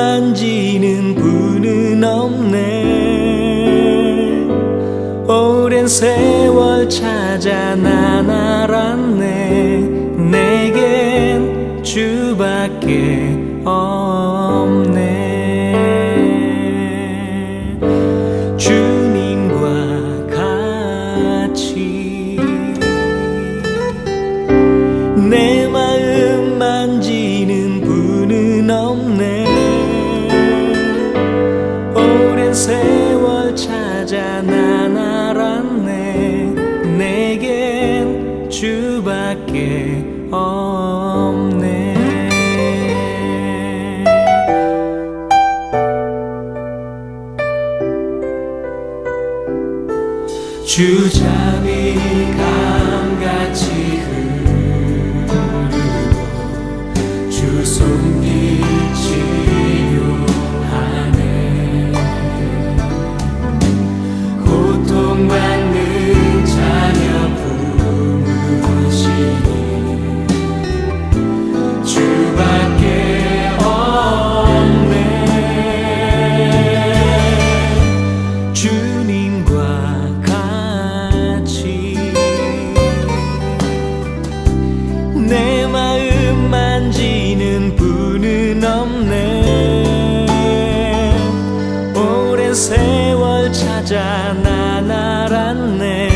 만지는 분은 없네. 오랜 세월 찾아 난 알았네. 내겐 주밖에 없네. 주님과 같이 내 마음 만지는 분은 없네. 오랜 세월 찾아 난 알았네. 내겐 주밖에 없네. 주잠이 감같이 흐르고 주 손길 치료하네. 고통받는 자녀 품으시니 주밖에 없네. 주님과 내 마음 만지는 분은 없네. 오랜 세월 찾아 난 알았네.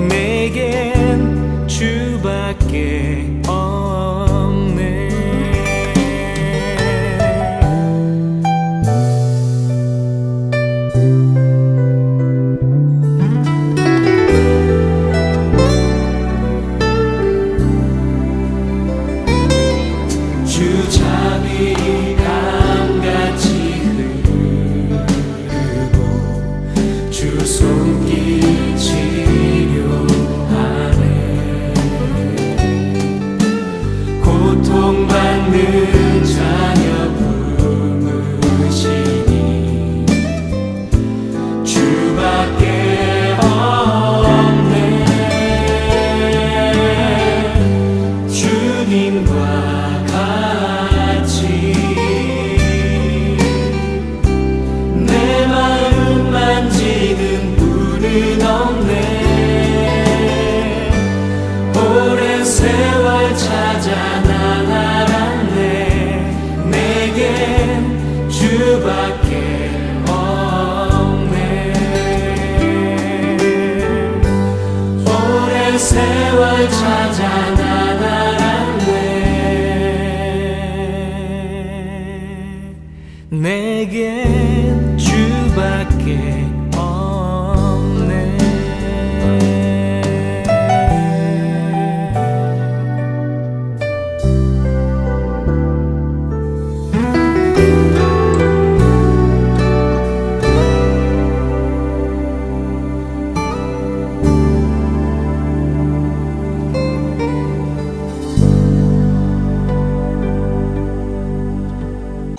내겐 주밖에 없네. 주잠이 감같이 흐르고 주 손길 치료하네. 고통받는 자녀 품으시니 주밖에 없네. 주님과 내 마음 만지는 분은 없네. 오랜 세월 찾아 난 알았네. 내겐 주밖에 없네. 오랜 세월 찾아 난 알았네. 내겐 주밖에 없네.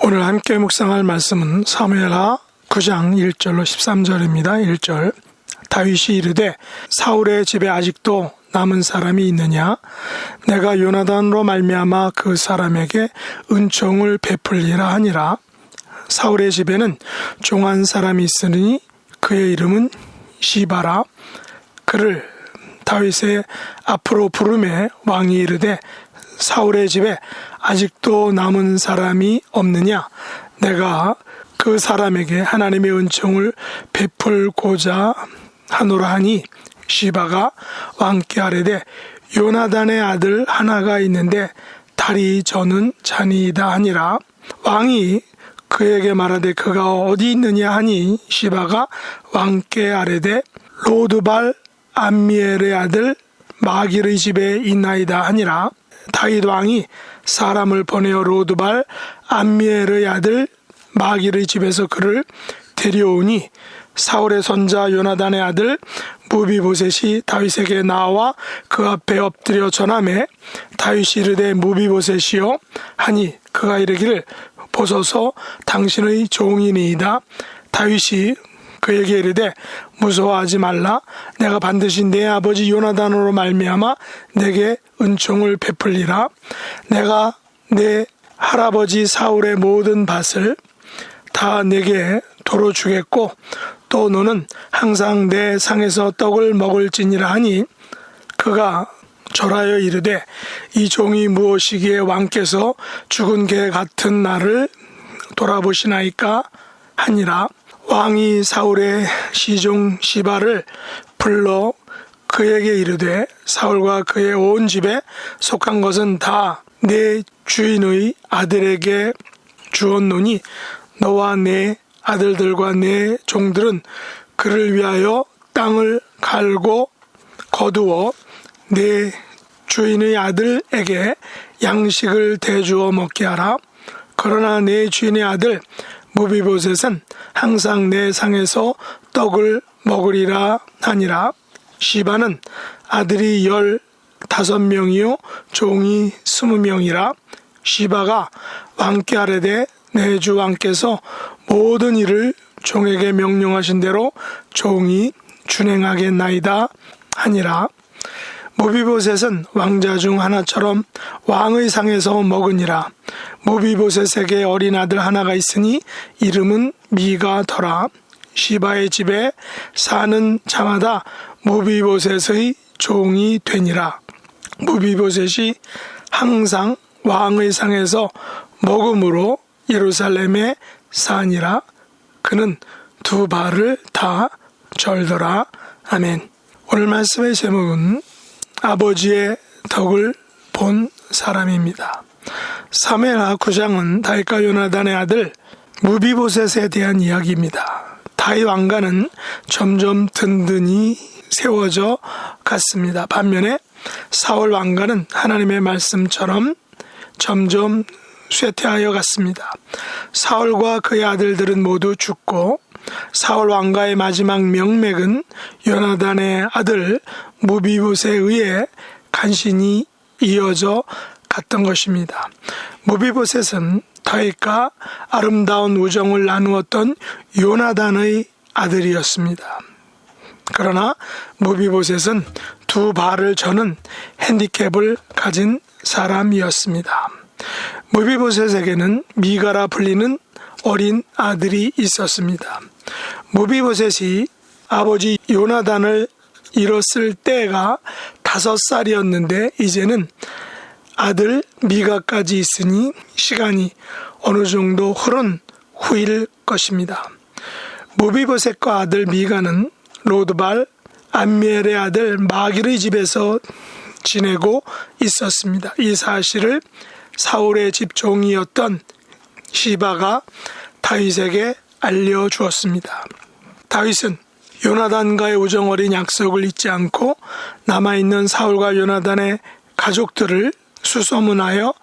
오늘 함께 묵상할 말씀은 사무엘하 9장 1절로 13절입니다. 1절 다윗이 이르되 사울의 집에 아직도 남은 사람이 있느냐? 내가 요나단으로 말미암아 그 사람에게 은총을 베풀리라 하니라. 사울의 집에는 종한 사람이 있으니 그의 이름은 시바라. 그를 다윗의 앞으로 부르매 왕이 이르되 사울의 집에 아직도 남은 사람이 없느냐? 내가 그 사람에게 하나님의 은총을 베풀고자 하노라 하니 시바가 왕께 아뢰되 요나단의 아들 하나가 있는데 다리 저는 자니이다 하니라. 왕이 그에게 말하되 그가 어디 있느냐 하니 시바가 왕께 아뢰되 로드발 암미엘의 아들 마길의 집에 있나이다 하니라. 다윗 왕이 사람을 보내어 로드발 암미엘의 아들 마길의 집에서 그를 데려오니 사울의 손자 요나단의 아들 무비보셋이 다윗에게 나와 그 앞에 엎드려 전하매 다윗이 이르되 무비보셋이요 하니 그가 이르기를 보소서 당신의 종이니이다. 다윗이 그에게 이르되 무서워하지 말라. 내가 반드시 내 아버지 요나단으로 말미암아 내게 은총을 베풀리라. 내가 내 할아버지 사울의 모든 밭을 다 내게 도로 주겠고 또 너는 항상 내 상에서 떡을 먹을지니라 하니 그가 절하여 이르되 이 종이 무엇이기에 왕께서 죽은 개 같은 나를 돌아보시나이까 하니라. 왕이 사울의 시종 시바를 불러 그에게 이르되 사울과 그의 온 집에 속한 것은 다 내 주인의 아들에게 주었노니 너와 내 아들들과 내 종들은 그를 위하여 땅을 갈고 거두어 내 주인의 아들에게 양식을 대주어 먹게 하라. 그러나 내 주인의 아들 무비보셋은 항상 내 상에서 떡을 먹으리라 하니라. 시바는 아들이 15명이요 종이 20명이라. 시바가 왕께 아뢰되 내 주 왕께서 모든 일을 종에게 명령하신 대로 종이 준행하겠나이다 하니라. 무비보셋은 왕자 중 하나처럼 왕의 상에서 먹으니라. 무비보셋에게 어린 아들 하나가 있으니 이름은 미가더라. 시바의 집에 사는 자마다 무비보셋의 종이 되니라. 무비보셋이 항상 왕의 상에서 먹음으로 예루살렘에 사니라. 그는 두 발을 다 절더라. 아멘. 오늘 말씀의 제목은 아버지의 덕을 본 사람입니다. 사무엘하 9장은 다윗과 요나단의 아들 무비보셋에 대한 이야기입니다. 다윗 왕가는 점점 든든히 세워져 갔습니다. 반면에 사울 왕가는 하나님의 말씀처럼 점점 쇠퇴하여 갔습니다. 사울과 그의 아들들은 모두 죽고 사울 왕가의 마지막 명맥은 요나단의 아들 무비보셋에 의해 간신히 이어져 갔던 것입니다. 무비보셋은 다윗과 아름다운 우정을 나누었던 요나단의 아들이었습니다. 그러나 무비보셋은 두 발을 저는 핸디캡을 가진 사람이었습니다. 무비보셋에게는 미가라 불리는 어린 아들이 있었습니다. 무비보셋이 아버지 요나단을 잃었을 때가 5살이었는데 이제는 아들 미가까지 있으니 시간이 어느 정도 흐른 후일 것입니다. 무비보셋과 아들 미가는 로드발 암미엘의 아들 마길의 집에서 지내고 있었습니다. 이 사실을 사울의 집 종이었던 시바가 다윗에게 알려주었습니다. 다윗은 요나단과의 우정 어린 약속을 잊지 않고 남아있는 사울과 요나단의 가족들을 수소문하여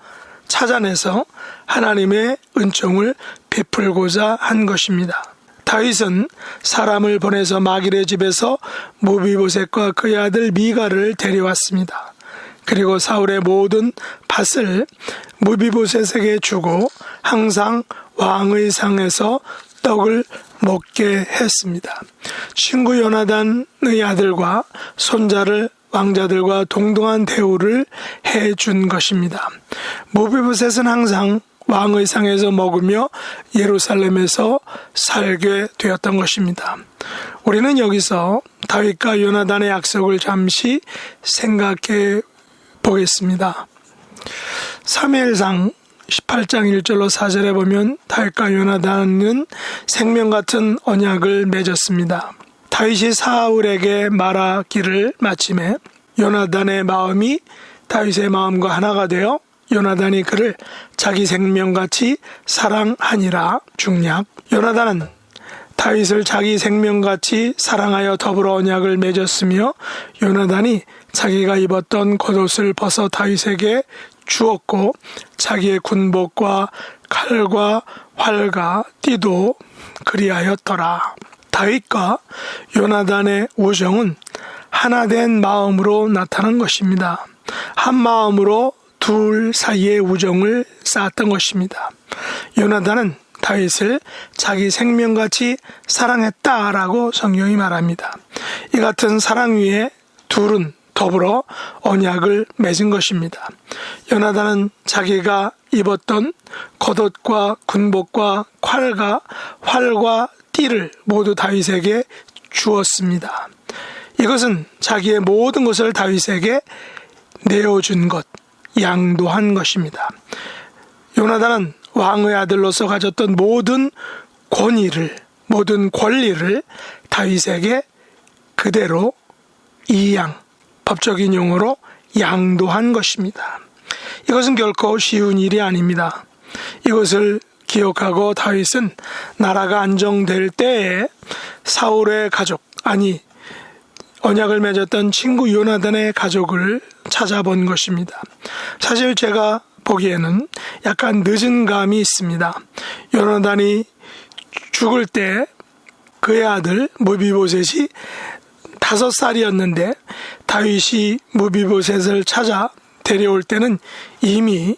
찾아내서 하나님의 은총을 베풀고자 한 것입니다. 다윗은 사람을 보내서 마길의 집에서 무비보셋과 그의 아들 미가를 데려왔습니다. 그리고 사울의 모든 밭을 무비보셋에게 주고 항상 왕의 상에서 떡을 먹게 했습니다. 친구 요나단의 아들과 손자를 왕자들과 동등한 대우를 해준 것입니다. 무비보셋은 항상 왕의 상에서 먹으며 예루살렘에서 살게 되었던 것입니다. 우리는 여기서 다윗과 요나단의 약속을 잠시 생각해 보겠습니다. 사무엘상 18장 1절로 4절에 보면 다윗과 요나단은 생명 같은 언약을 맺었습니다. 다윗이 사울에게 말하기를 마침에 요나단의 마음이 다윗의 마음과 하나가 되어 요나단이 그를 자기 생명같이 사랑하니라. 중략. 요나단은 다윗을 자기 생명같이 사랑하여 더불어 언약을 맺었으며 요나단이 자기가 입었던 겉옷을 벗어 다윗에게 주었고 자기의 군복과 칼과 활과 띠도 그리하였더라. 다윗과 요나단의 우정은 하나된 마음으로 나타난 것입니다. 한 마음으로 둘 사이의 우정을 쌓았던 것입니다. 요나단은 다윗을 자기 생명같이 사랑했다라고 성경이 말합니다. 이 같은 사랑 위에 둘은 더불어 언약을 맺은 것입니다. 요나단은 자기가 입었던 겉옷과 군복과 활과 띠를 모두 다윗에게 주었습니다. 이것은 자기의 모든 것을 다윗에게 내어준 것, 양도한 것입니다. 요나단은 왕의 아들로서 가졌던 모든 권위를, 모든 권리를 다윗에게 그대로 법적인 용어로 양도한 것입니다. 이것은 결코 쉬운 일이 아닙니다. 이것을 기억하고 다윗은 나라가 안정될 때에 사울의 가족, 언약을 맺었던 친구 요나단의 가족을 찾아본 것입니다. 사실 제가 보기에는 약간 늦은 감이 있습니다. 요나단이 죽을 때 그의 아들 무비보셋이 5살이었는데 다윗이 무비보셋을 찾아 데려올 때는 이미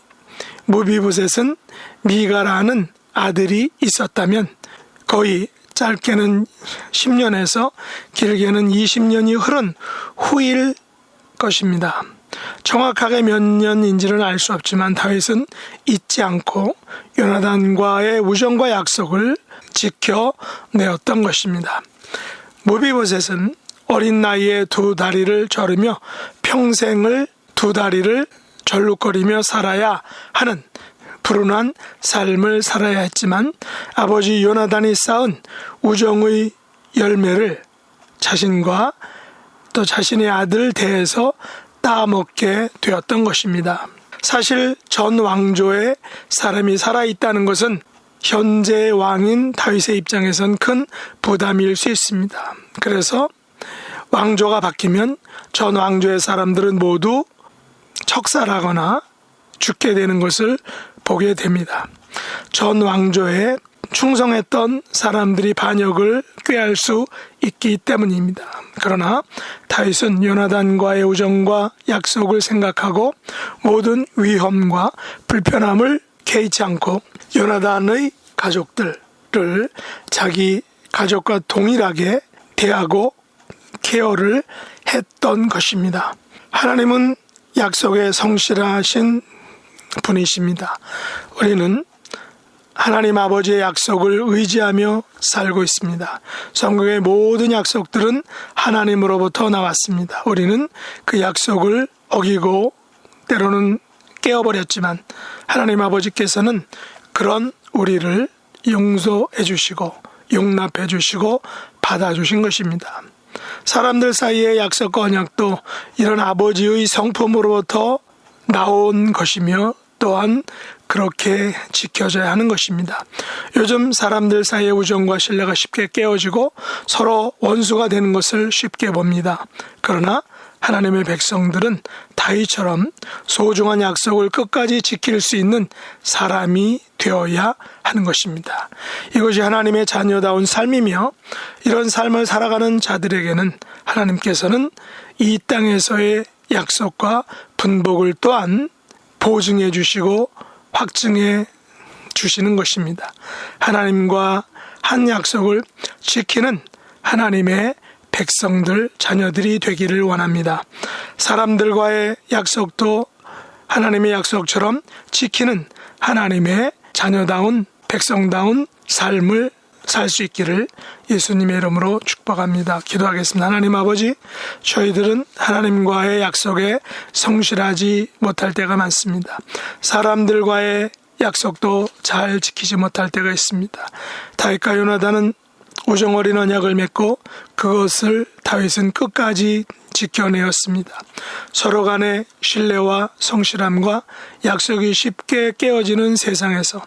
무비보셋은 미가라는 아들이 있었다면 거의 짧게는 10년에서 길게는 20년이 흐른 후일 것입니다. 정확하게 몇 년인지는 알 수 없지만 다윗은 잊지 않고 요나단과의 우정과 약속을 지켜내었던 것입니다. 무비보셋은 어린 나이에 2다리를 저르며 평생을 2다리를 절룩거리며 살아야 하는 불운한 삶을 살아야 했지만 아버지 요나단이 쌓은 우정의 열매를 자신과 또 자신의 아들 대에서 따먹게 되었던 것입니다. 사실 전 왕조에 사람이 살아있다는 것은 현재 왕인 다윗의 입장에선 큰 부담일 수 있습니다. 그래서 왕조가 바뀌면 전 왕조의 사람들은 모두 척살하거나 죽게 되는 것을 보게 됩니다. 전 왕조에 충성했던 사람들이 반역을 꾀할 수 있기 때문입니다. 그러나 다윗은 요나단과의 우정과 약속을 생각하고 모든 위험과 불편함을 개의치 않고 요나단의 가족들을 자기 가족과 동일하게 대하고 케어를 했던 것입니다. 하나님은 약속에 성실하신 분이십니다. 우리는 하나님 아버지의 약속을 의지하며 살고 있습니다. 성경의 모든 약속들은 하나님으로부터 나왔습니다. 우리는 그 약속을 어기고 때로는 깨어버렸지만 하나님 아버지께서는 그런 우리를 용서해 주시고 용납해 주시고 받아주신 것입니다. 사람들 사이의 약속과 언약도 이런 아버지의 성품으로부터 나온 것이며 또한 그렇게 지켜져야 하는 것입니다. 요즘 사람들 사이의 우정과 신뢰가 쉽게 깨어지고 서로 원수가 되는 것을 쉽게 봅니다. 그러나 하나님의 백성들은 다윗처럼 소중한 약속을 끝까지 지킬 수 있는 사람이 되어야 하는 것입니다. 이것이 하나님의 자녀다운 삶이며 이런 삶을 살아가는 자들에게는 하나님께서는 이 땅에서의 약속과 분복을 또한 보증해 주시고 확증해 주시는 것입니다. 하나님과 한 약속을 지키는 하나님의 백성들, 자녀들이 되기를 원합니다. 사람들과의 약속도 하나님의 약속처럼 지키는 하나님의 자녀다운 백성다운 삶을 살 수 있기를 예수님의 이름으로 축복합니다. 기도하겠습니다. 하나님 아버지, 저희들은 하나님과의 약속에 성실하지 못할 때가 많습니다. 사람들과의 약속도 잘 지키지 못할 때가 있습니다. 다윗과 요나단은 우정 어린 언약을 맺고 그것을 다윗은 끝까지 지켜내었습니다. 서로 간의 신뢰와 성실함과 약속이 쉽게 깨어지는 세상에서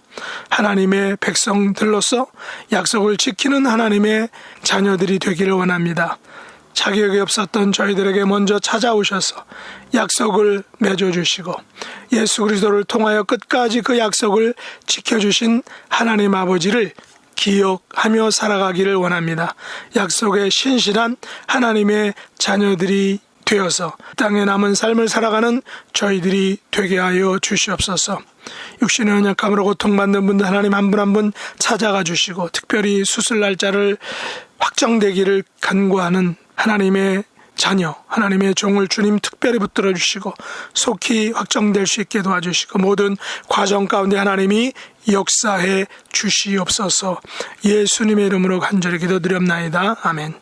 하나님의 백성들로서 약속을 지키는 하나님의 자녀들이 되기를 원합니다. 자격이 없었던 저희들에게 먼저 찾아오셔서 약속을 맺어주시고 예수 그리스도를 통하여 끝까지 그 약속을 지켜주신 하나님 아버지를 기억하며 살아가기를 원합니다. 약속에 신실한 하나님의 자녀들이 되어서 땅에 남은 삶을 살아가는 저희들이 되게 하여 주시옵소서. 육신의 연약함으로 고통받는 분들 하나님 한 분 한 분 찾아가 주시고 특별히 수술 날짜를 확정되기를 간구하는 하나님의 자녀, 하나님의 종을 주님 특별히 붙들어 주시고 속히 확정될 수 있게 도와주시고 모든 과정 가운데 하나님이 역사해 주시옵소서. 예수님의 이름으로 간절히 기도드렸나이다. 아멘.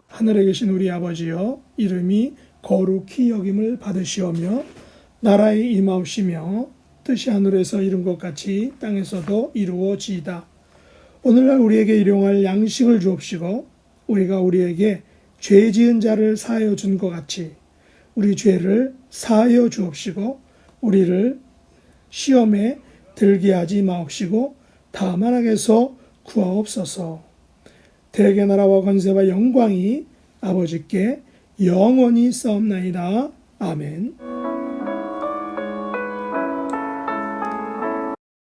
하늘에 계신 우리 아버지여, 이름이 거룩히 여김을 받으시오며 나라에 임하옵시며 뜻이 하늘에서 이룬 것 같이 땅에서도 이루어지이다. 오늘날 우리에게 일용할 양식을 주옵시고 우리가 우리에게 죄 지은 자를 사하여 준 것 같이 우리 죄를 사하여 주옵시고 우리를 시험에 들게 하지 마옵시고 다만 악에서 구하옵소서. 대개 나라와 권세와 영광이 아버지께 영원히 싸움나이다. 아멘.